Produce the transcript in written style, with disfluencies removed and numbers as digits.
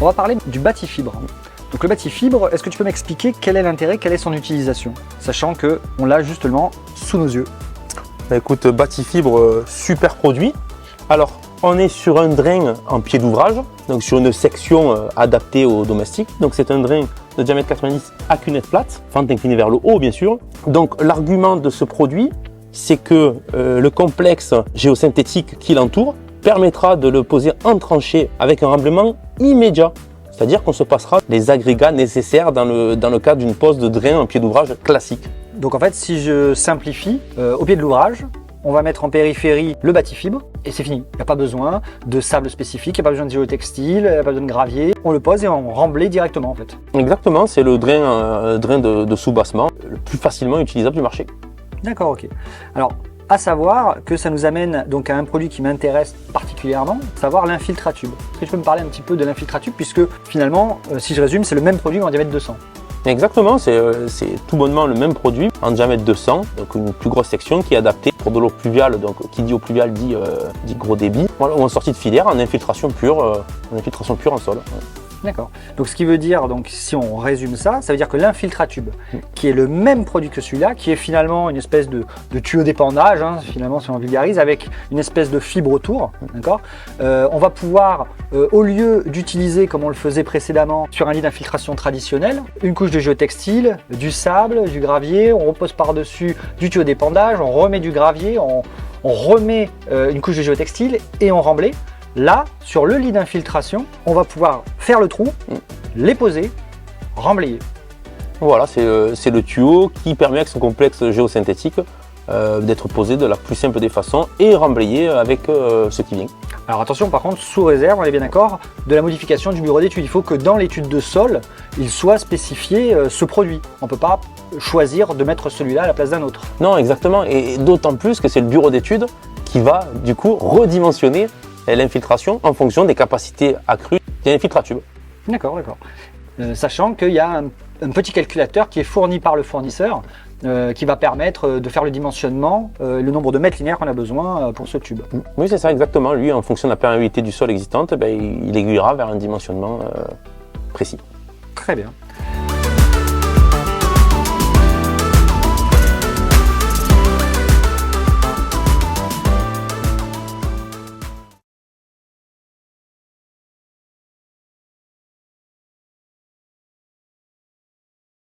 On va parler du bâti-fibre. Donc le bâti-fibre, est-ce que tu peux m'expliquer quel est l'intérêt, quelle est son utilisation, sachant qu'on l'a justement sous nos yeux? Écoute, bâti-fibre, super produit. Alors, on est sur un drain en pied d'ouvrage, donc sur une section adaptée aux domestiques. Donc c'est un drain de diamètre 90 à cunette plate, fente inclinée vers le haut bien sûr. Donc l'argument de ce produit, c'est que le complexe géosynthétique qui l'entoure permettra de le poser en tranchée avec un remblaiement immédiat. C'est-à-dire qu'on se passera les agrégats nécessaires dans le cadre d'une pose de drain en pied d'ouvrage classique. Donc en fait, si je simplifie, au pied de l'ouvrage, on va mettre en périphérie le bâti-fibre et c'est fini. Il n'y a pas besoin de sable spécifique, il n'y a pas besoin de géotextile, il n'y a pas besoin de gravier. On le pose et on remblait directement en fait. Exactement, c'est le drain, de sous-bassement le plus facilement utilisable du marché. D'accord, ok. Alors, à savoir que ça nous amène donc à un produit qui m'intéresse particulièrement, savoir l'infiltratube. Est-ce que tu peux me parler un petit peu de l'infiltratube, puisque finalement, si je résume, c'est le même produit en diamètre 200. Exactement, c'est tout bonnement le même produit en diamètre 200, donc une plus grosse section qui est adaptée pour de l'eau pluviale, donc qui dit eau pluviale dit gros débit, voilà, ou en sortie de filière en infiltration pure en sol. D'accord. Donc ce qui veut dire, donc si on résume ça, ça veut dire que l'infiltratube, qui est le même produit que celui-là, qui est finalement une espèce de tuyau d'épandage, hein, finalement si on vulgarise, avec une espèce de fibre autour, d'accord, on va pouvoir, au lieu d'utiliser comme on le faisait précédemment sur un lit d'infiltration traditionnel, une couche de géotextile, du sable, du gravier, on repose par-dessus du tuyau d'épandage, on remet du gravier, on remet une couche de géotextile et on remblait. Là, sur le lit d'infiltration, on va pouvoir faire le trou, les poser, remblayer. Voilà, c'est le tuyau qui permet avec son complexe géosynthétique d'être posé de la plus simple des façons et remblayé avec ce qui vient. Alors attention, par contre, sous réserve, on est bien d'accord, de la modification du bureau d'études. Il faut que dans l'étude de sol, il soit spécifié ce produit. On ne peut pas choisir de mettre celui-là à la place d'un autre. Non, exactement, et d'autant plus que c'est le bureau d'études qui va du coup redimensionner l'infiltration en fonction des capacités accrues de l'infiltratube. D'accord, d'accord. Sachant qu'il y a un petit calculateur qui est fourni par le fournisseur qui va permettre de faire le dimensionnement, le nombre de mètres linéaires qu'on a besoin pour ce tube. Oui, c'est ça exactement. Lui, en fonction de la perméabilité du sol existante, il aiguillera vers un dimensionnement précis. Très bien.